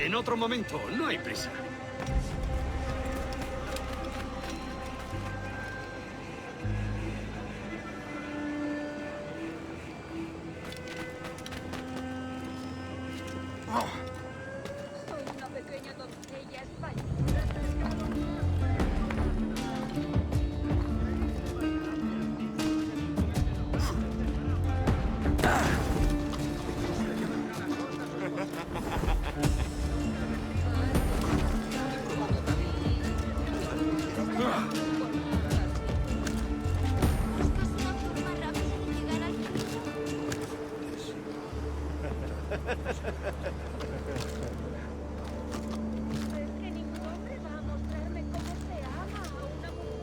En otro momento, no hay prisa. Soy una pequeña doncella española. ¿Es que ningún hombre va a mostrarme cómo se ama a una mujer?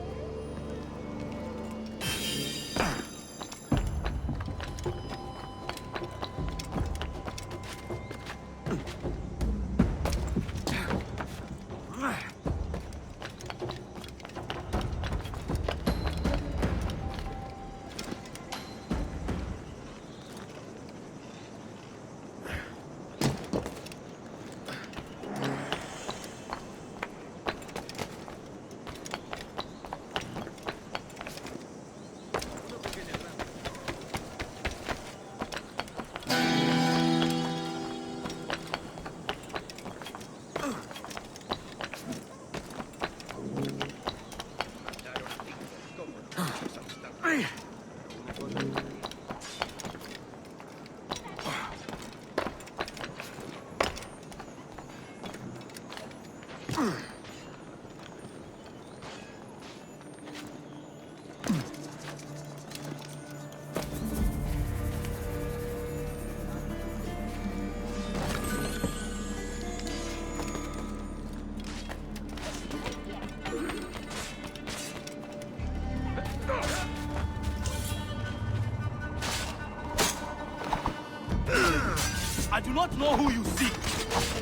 I do not know who you seek,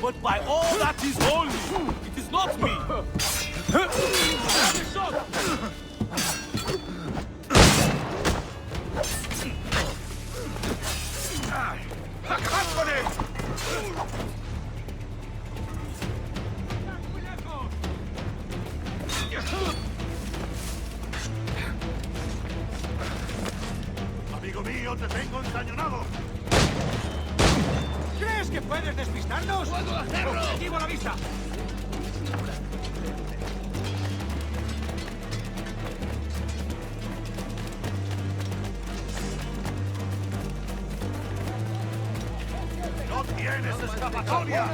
but by all that is holy, it is not me. ¡Acabad con él! Amigo mío, te tengo encañonado. ¿Crees que puedes despistarnos? ¡Puedo hacerlo! ¡Objetivo a la vista! ¡No tienes escapatoria!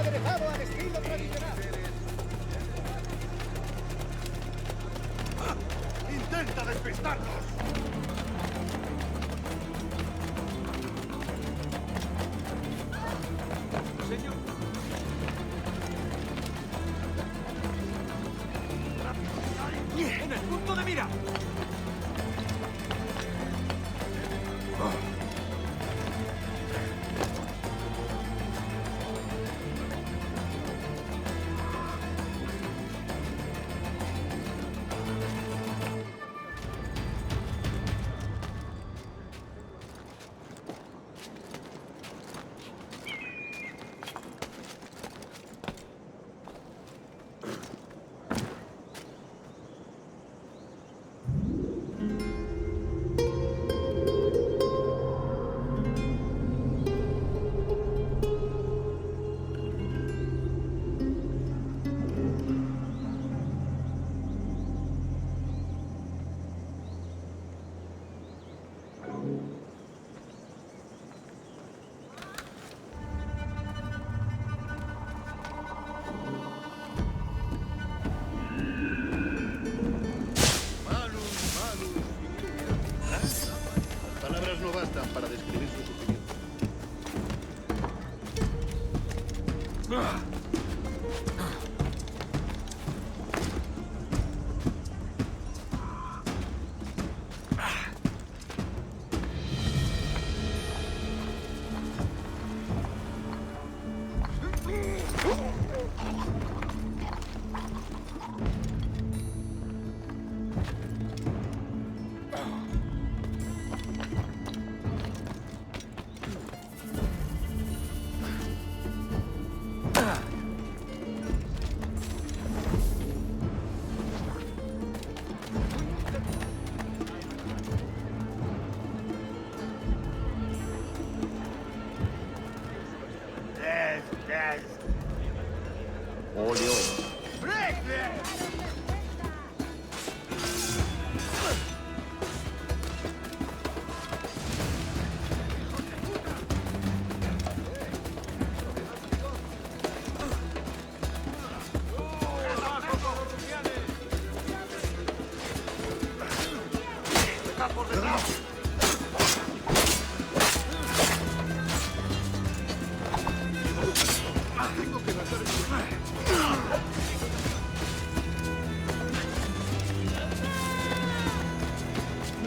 ¡Intenta despistarnos! Señor. ¡En el punto de mira! No bastan para describir su sufrimiento.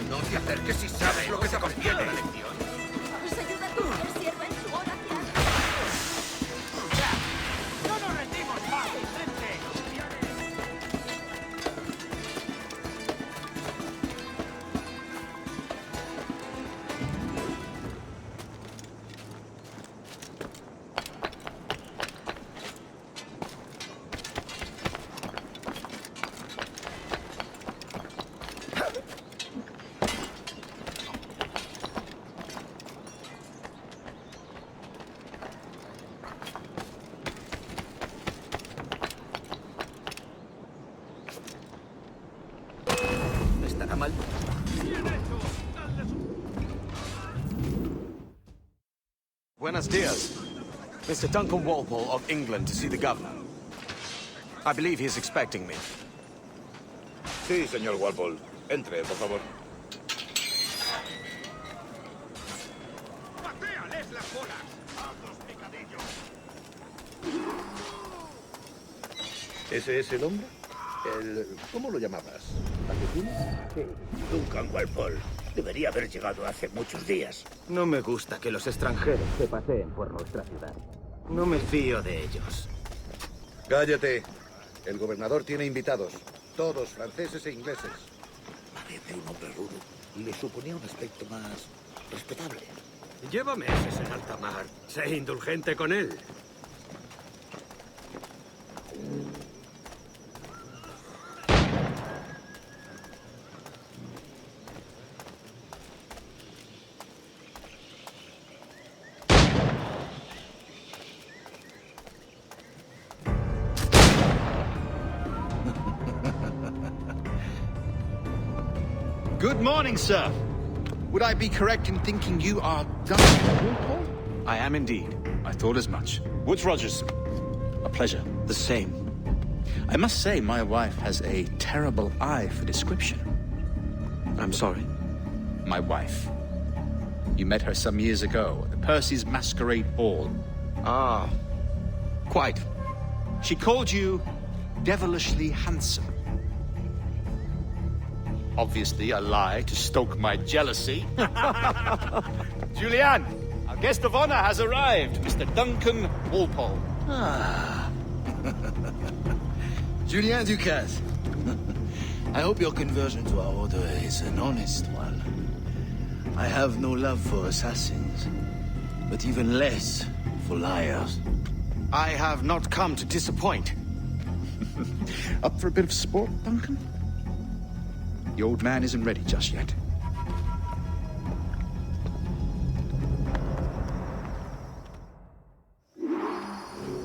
No te acerques si sabes lo que te conviene. ¿Nos ayuda a que el sierva en su oración? ¡No nos rendimos fácilmente! ¿Estará mal? Buenos dias. Mr. Duncan Walpole of England to see the governor. I believe he is expecting me. Sí, señor Walpole. Entre, por favor. ¡Patéales las bolas! ¡Hazlos picadillos! ¿Ese es el hombre? ¿Cómo lo llamabas? ¿Asesino? Sí, Duncan Walpole. Debería haber llegado hace muchos días. No me gusta que los extranjeros se paseen por nuestra ciudad. No me fío de ellos. Cállate. El gobernador tiene invitados. Todos franceses e ingleses. Parece un hombre rudo. Le suponía un aspecto más respetable. Lleva meses en alta mar. Sé indulgente con él. Good morning, sir. Would I be correct in thinking you are Duncan Walpole? I am indeed. I thought as much. Woods Rogers. A pleasure. The same. I must say my wife has a terrible eye for description. I'm sorry. My wife. You met her some years ago at the Percy's Masquerade Ball. Ah, quite. She called you devilishly handsome. Obviously a lie to stoke my jealousy. Julianne, our guest of honor has arrived, Mr. Duncan Walpole. Ah. Julien Ducasse. I hope your conversion to our order is an honest one. I have no love for assassins, but even less for liars. I have not come to disappoint. Up for a bit of sport, Duncan? The old man isn't ready just yet.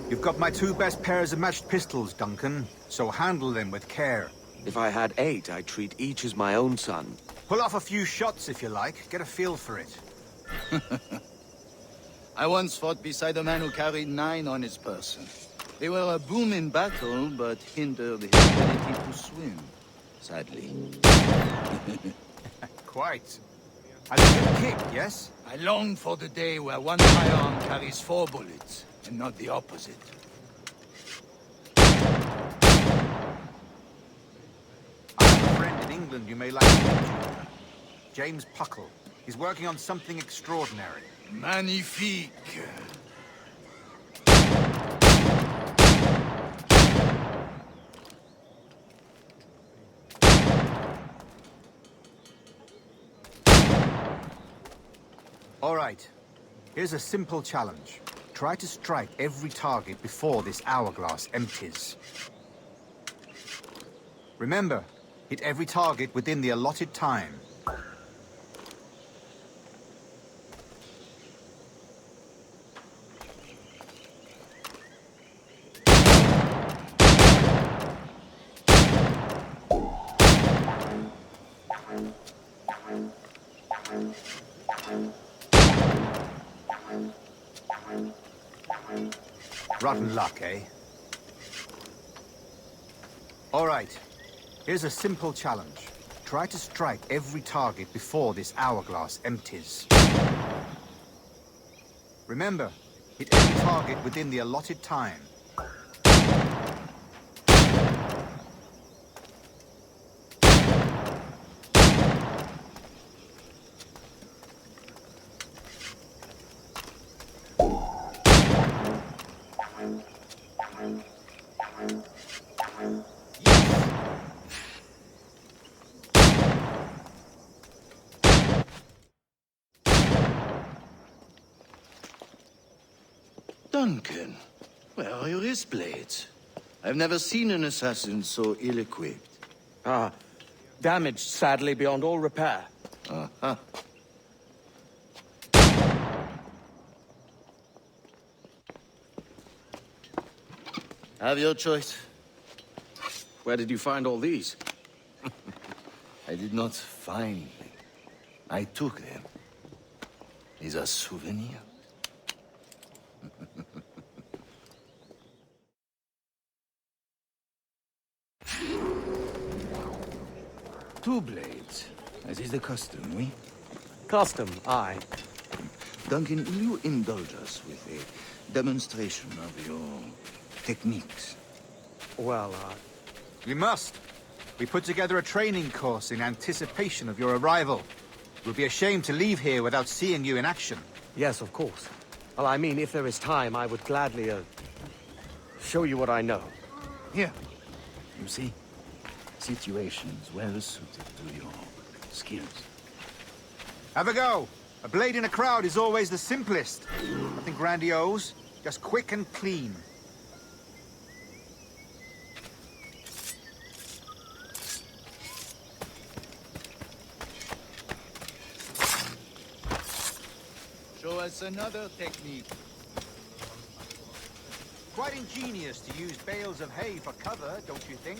You've got my two best pairs of matched pistols, Duncan, so handle them with care. If I had 8, I'd treat each as my own son. Pull off a few shots if you like. Get a feel for it. I once fought beside a man who carried 9 on his person. They were a boom in battle, but hindered his ability to swim, sadly. Quite. A good kick, yes? I long for the day where one firearm carries 4 bullets, and not the opposite. I have a friend in England you may like to meet. James Puckle. He's working on something extraordinary. Magnifique. All right. Here's a simple challenge. Try to strike every target before this hourglass empties. Remember, hit every target within the allotted time. Rotten luck, eh? All right. Here's a simple challenge. Try to strike every target before this hourglass empties. Remember, hit every target within the allotted time. Duncan, where are your wrist blades? I've never seen an assassin so ill-equipped. Ah, damaged sadly beyond all repair. Uh-huh. Have your choice. Where did you find all these? I did not find them. I took them. These are souvenirs. Two blades, as is the custom, oui? Custom, aye. Duncan, will you indulge us with a demonstration of your techniques? Well, We must. We put together a training course in anticipation of your arrival. It would be a shame to leave here without seeing you in action. yes, of course. Well, I mean, if there is time, I would gladly, show you what I know. Here. You see? Situations well suited to your skills. Have a go. A blade in a crowd is always the simplest. Nothing grandiose, just quick and clean. Show us another technique. Quite ingenious to use bales of hay for cover, don't you think?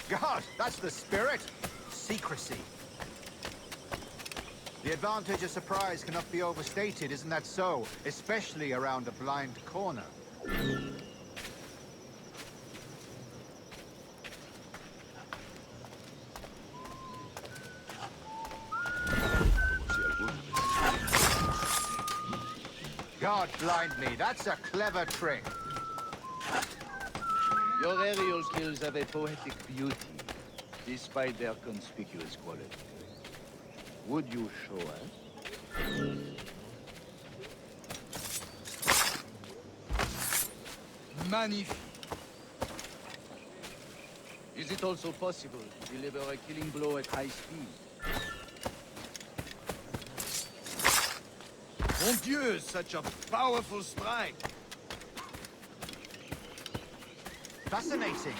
God, that's the spirit. Secrecy. The advantage of surprise cannot be overstated, isn't that so? Especially around a blind corner. God blind me, that's a clever trick. Your aerial skills have a poetic beauty, despite their conspicuous quality. Would you show us? Magnifique. Is it also possible to deliver a killing blow at high speed? Mon Dieu, such a powerful strike! Fascinating.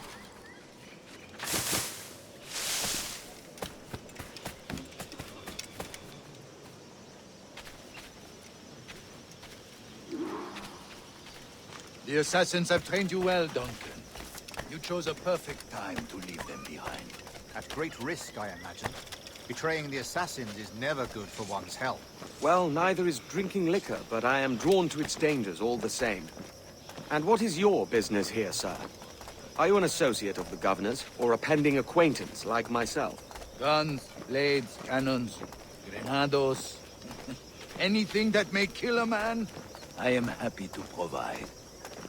The assassins have trained you well, Duncan. You chose a perfect time to leave them behind. At great risk, I imagine. Betraying the assassins is never good for one's health. Well, neither is drinking liquor, but I am drawn to its dangers all the same. And what is your business here, sir? Are you an associate of the governor's, or a pending acquaintance like myself? Guns, blades, cannons, grenados. Anything that may kill a man, I am happy to provide.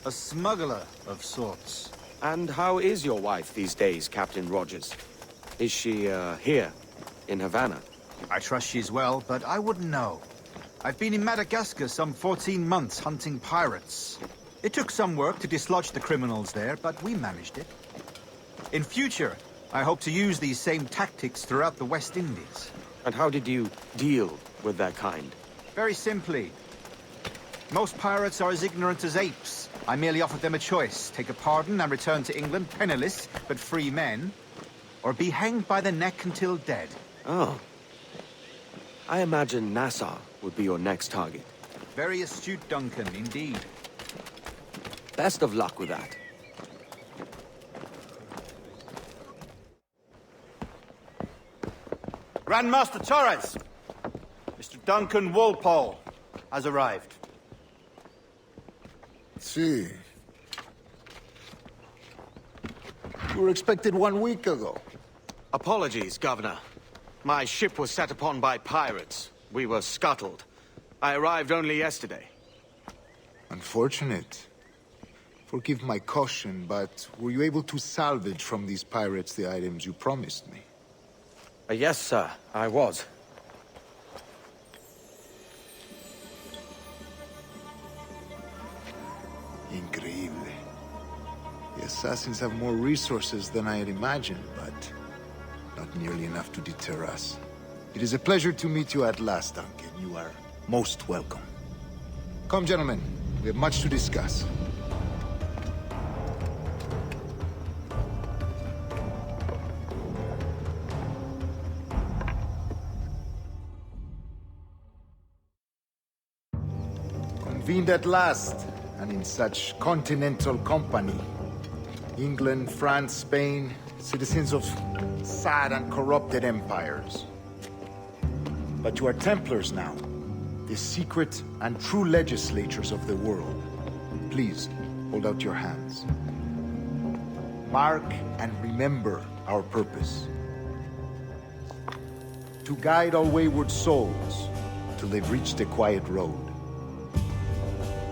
A smuggler of sorts. And how is your wife these days, Captain Rogers? Is she, here, in Havana? I trust she's well, but I wouldn't know. I've been in Madagascar some 14 months hunting pirates. It took some work to dislodge the criminals there, but we managed it. In future, I hope to use these same tactics throughout the West Indies. And how did you deal with that kind? Very simply. Most pirates are as ignorant as apes. I merely offered them a choice. Take a pardon and return to England penniless, but free men. or be hanged by the neck until dead. Oh. I imagine Nassau would be your next target. Very astute, Duncan, indeed. Best of luck with that. Grandmaster Torres! Mr. Duncan Walpole has arrived. See. You were expected 1 week ago. Apologies, Governor. My ship was set upon by pirates. We were scuttled. I arrived only yesterday. Unfortunate. Forgive my caution, but were you able to salvage from these pirates the items you promised me? Yes, sir, I was. Increíble. The assassins have more resources than I had imagined, but not nearly enough to deter us. It is a pleasure to meet you at last, Duncan. You are most welcome. Come, gentlemen. We have much to discuss. Convened at last, and in such continental company. England, France, Spain, citizens of sad and corrupted empires. But you are Templars now, the secret and true legislators of the world. Please, hold out your hands. Mark and remember our purpose. To guide all wayward souls till they've reached the quiet road.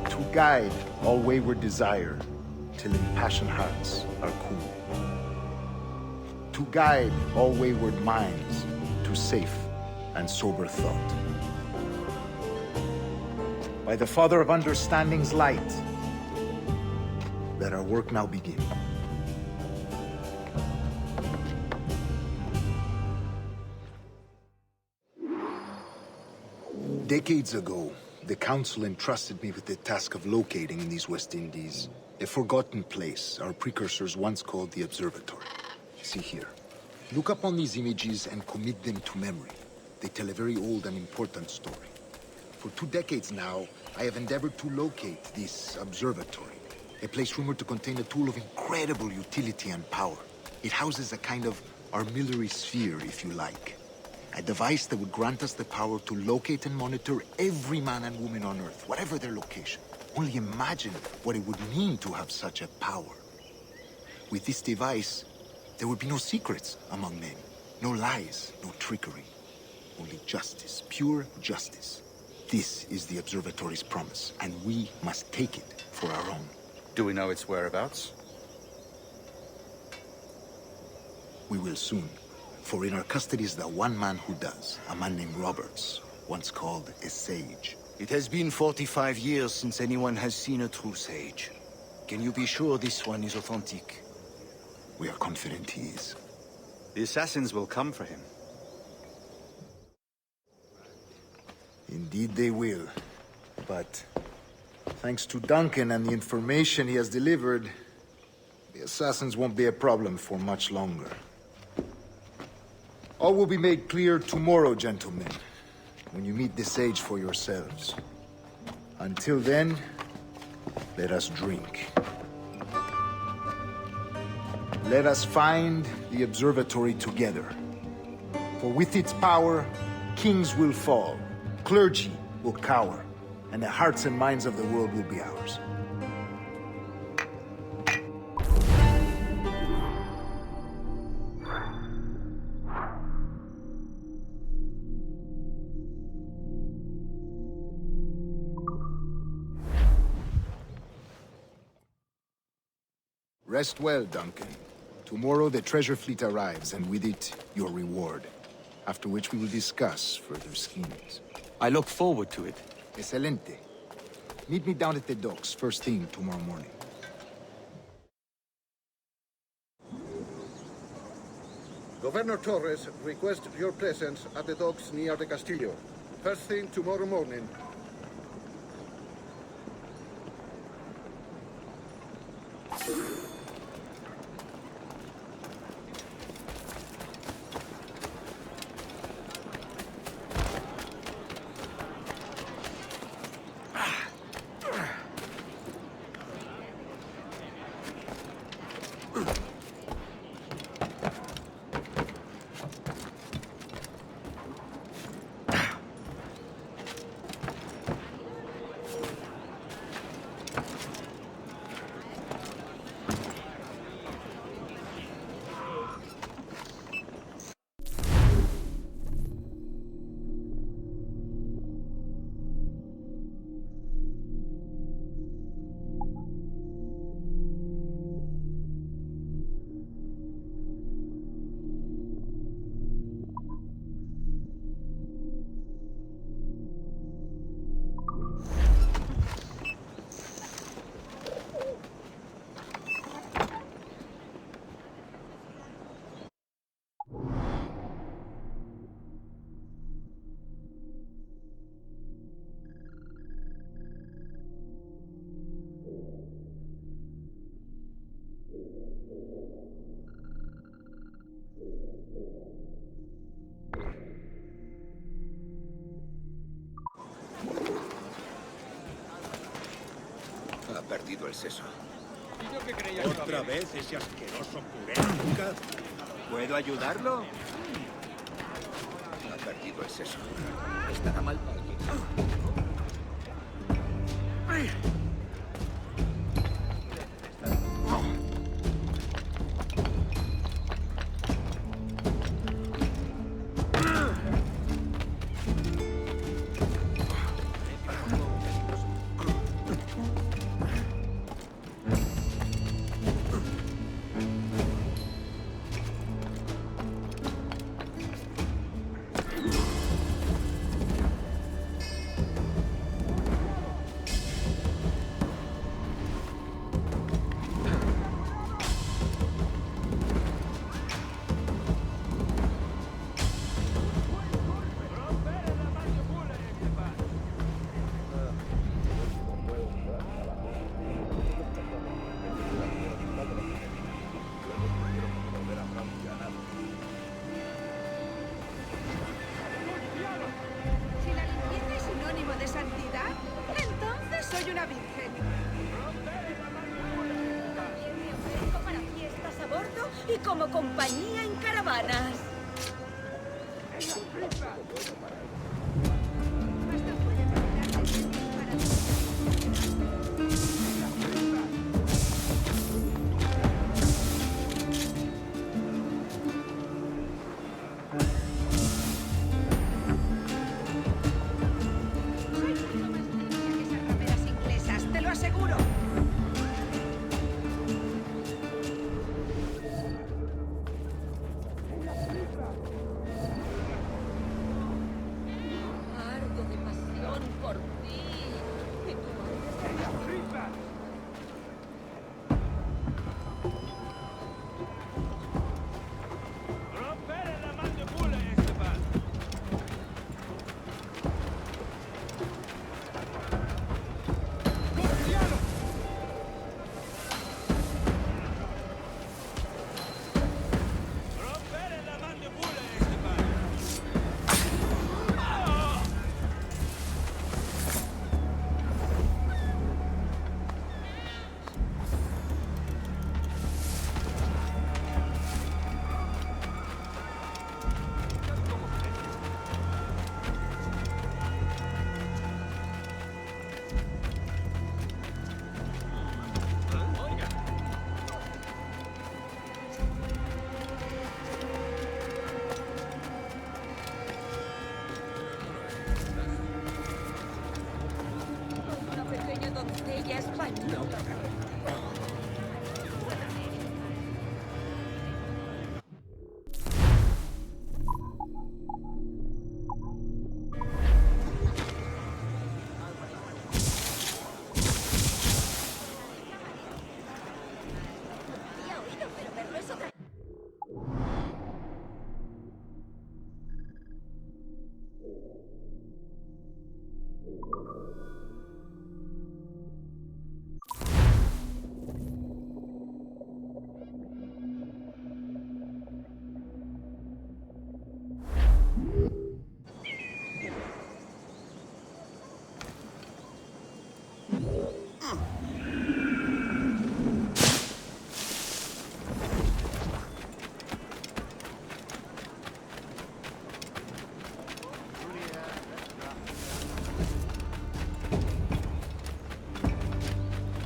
To guide all wayward desire till impassioned hearts are cool. To guide all wayward minds to safe and sober thought. By the Father of Understanding's light, let our work now begin. Decades ago, the Council entrusted me with the task of locating in these West Indies a forgotten place our precursors once called the Observatory. See here. Look upon these images and commit them to memory. They tell a very old and important story. For 2 decades now, I have endeavored to locate this observatory, a place rumored to contain a tool of incredible utility and power. It houses a kind of armillary sphere, if you like. A device that would grant us the power to locate and monitor every man and woman on Earth, whatever their location. Only imagine what it would mean to have such a power. With this device, there would be no secrets among men, no lies, no trickery. Only justice, pure justice. This is the observatory's promise, and we must take it for our own. Do we know its whereabouts? We will soon. For in our custody is the one man who does, a man named Roberts, once called a sage. It has been 45 years since anyone has seen a true sage. Can you be sure this one is authentic? We are confident he is. The assassins will come for him. Indeed they will. But thanks to Duncan and the information he has delivered, the assassins won't be a problem for much longer. All will be made clear tomorrow, gentlemen, when you meet the sage for yourselves. Until then, let us drink. Let us find the observatory together. For with its power, kings will fall, clergy will cower, and the hearts and minds of the world will be ours. Rest well, Duncan. Tomorrow the treasure fleet arrives, and with it, your reward. After which we will discuss further schemes. I look forward to it. Excelente. Meet me down at the docks first thing tomorrow morning. Governor Torres requests your presence at the docks near the Castillo. First thing tomorrow morning. perdido es eso? ¿Otra vez ese asqueroso puré azúcar? ¿Puedo ayudarlo? Ha perdido es eso. Estará mal. Si la limpieza es sinónimo de santidad, entonces soy una virgen. También me ofrezco para fiestas a bordo y como compañía en caravanas. Hasta puede preparar alimentos para soy mucho más limpia que esas rameras inglesas, te lo aseguro. Ardo de pasión por ti. Y tú Rompere la mandíbula, Esteban. Rompere la mandíbula, Esteban. una pequeña doncella española. Había oído, pero verlo es otra.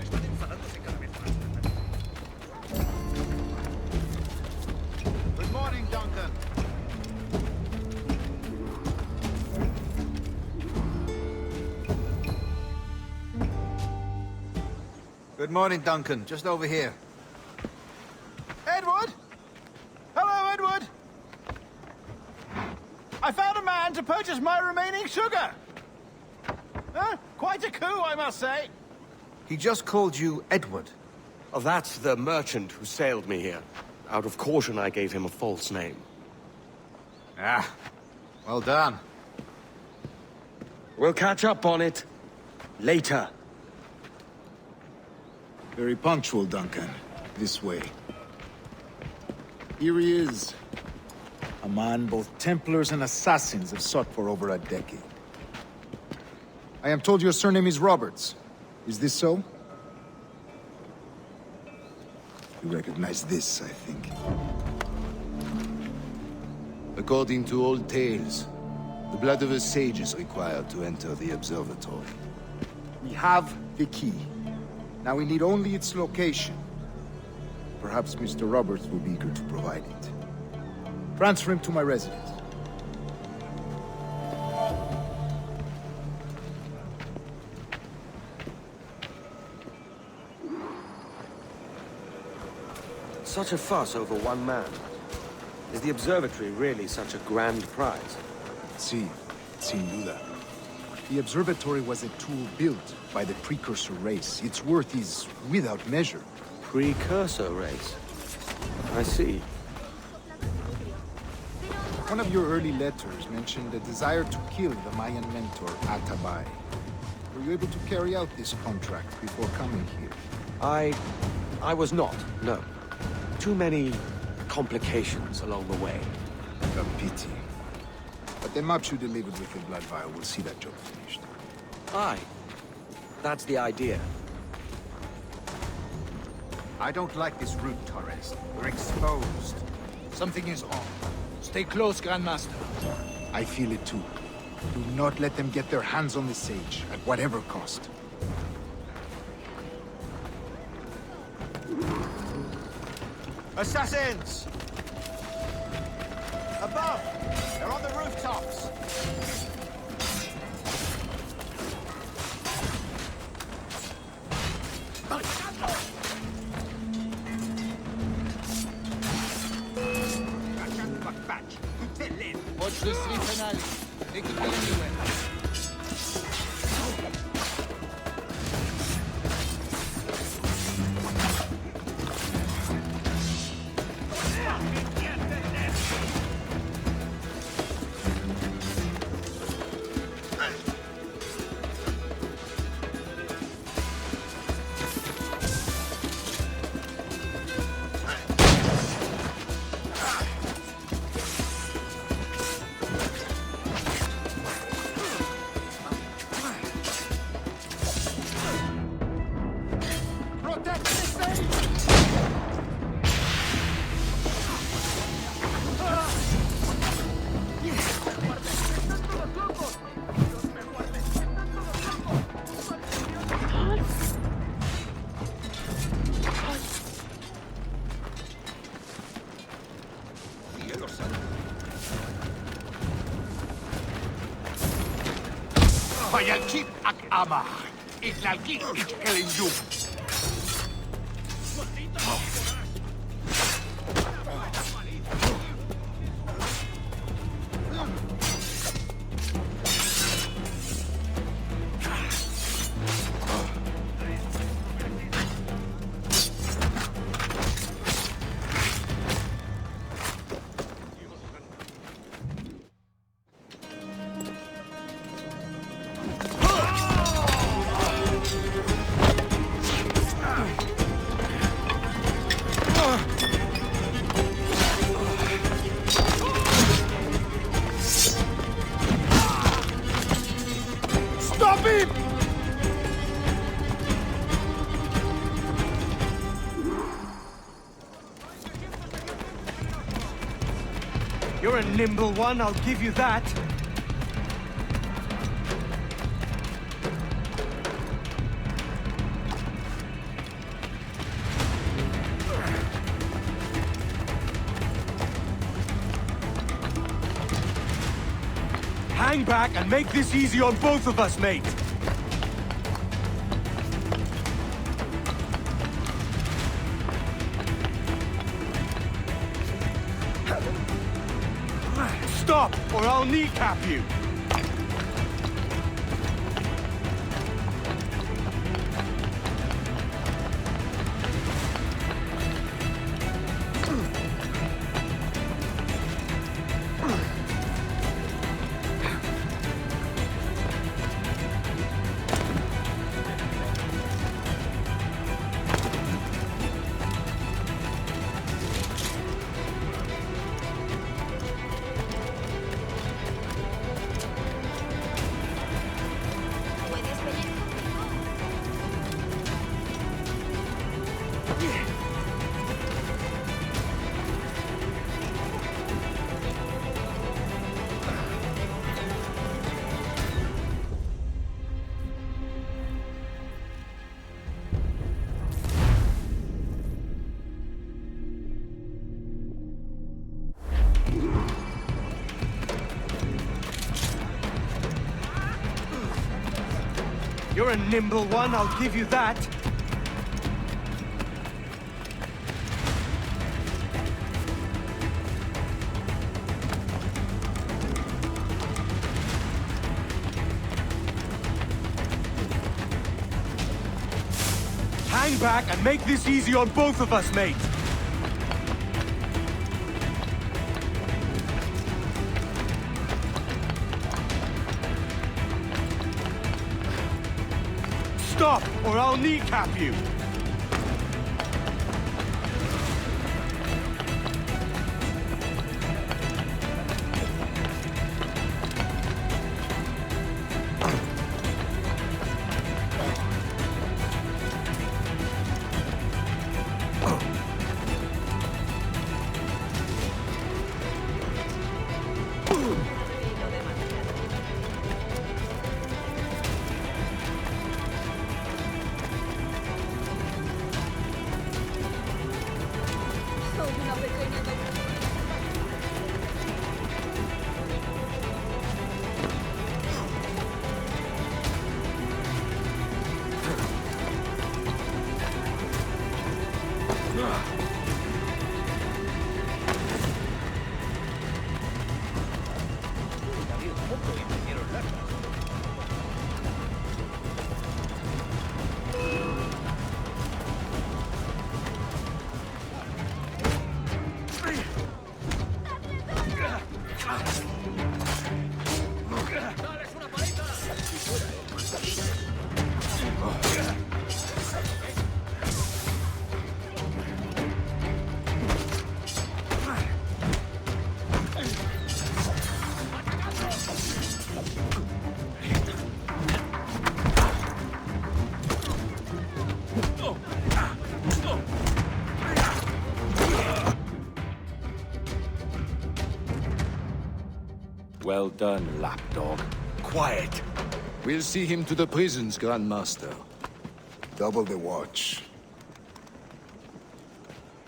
Están enfadándose cada vez más. Good morning, Duncan. Good morning, Duncan. Just over here. Edward? Hello, Edward. I found a man to purchase my remaining sugar. Huh? Quite a coup, I must say. He just called you Edward. Oh, that's the merchant who sailed me here. Out of caution, I gave him a false name. Ah, well done. We'll catch up on it later. Very punctual, Duncan. This way. Here he is. A man both Templars and Assassins have sought for over a decade. I am told your surname is Roberts. Is this so? You recognize this, I think. According to old tales, the blood of a sage is required to enter the observatory. We have the key. Now we need only its location. Perhaps Mr. Roberts will be eager to provide it. Transfer him to my residence. Such a fuss over one man. Is the observatory really such a grand prize? See, sin duda. The observatory was a tool built by the precursor race. Its worth is without measure. Precursor race? I see. One of your early letters mentioned a desire to kill the Mayan mentor, Atabay. Were you able to carry out this contract before coming here? I was not, no. Too many complications along the way. A pity. But the maps you delivered with the blood vial will see that job finished. Aye. That's the idea. I don't like this route, Torres. We're exposed. Something is wrong. Stay close, Grandmaster. I feel it too. Do not let them get their hands on the sage, at whatever cost. Assassins! Above! They're on the rooftops! Watch the street finale. They could be anywhere. Hayalchip ak ama. Itlalki itkelindum. You're a nimble one, I'll give you that. Hang back and make this easy on both of us, mate. Stop, or I'll kneecap you! You're a nimble one, I'll give you that. Hang back and make this easy on both of us, mate. Stop, or I'll kneecap you. Soy una pequeña Well done, lapdog. Quiet. We'll see him to the prisons, Grandmaster. Double the watch.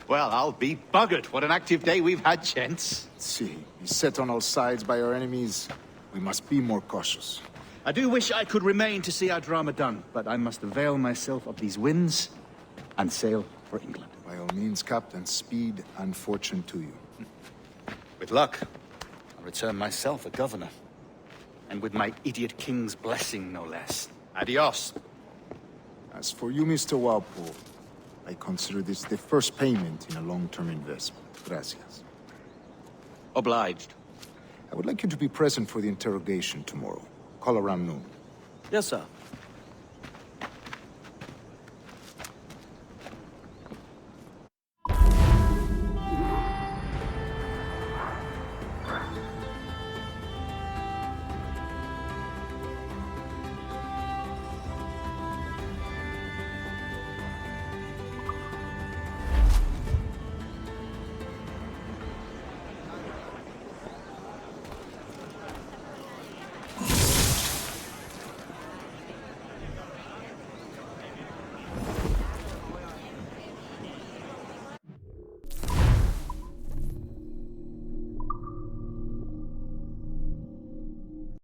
Well, I'll be buggered. What an active day we've had, gents. See, he's set on all sides by our enemies. We must be more cautious. I do wish I could remain to see our drama done, but I must avail myself of these winds and sail for England. By all means, Captain, speed and fortune to you. With luck, I'll return myself a governor. And with my idiot king's blessing, no less. Adios. As for you, Mr. Walpole, I consider this the first payment in a long-term investment. Gracias. Obliged. I would like you to be present for the interrogation tomorrow. Call around noon. Yes, sir.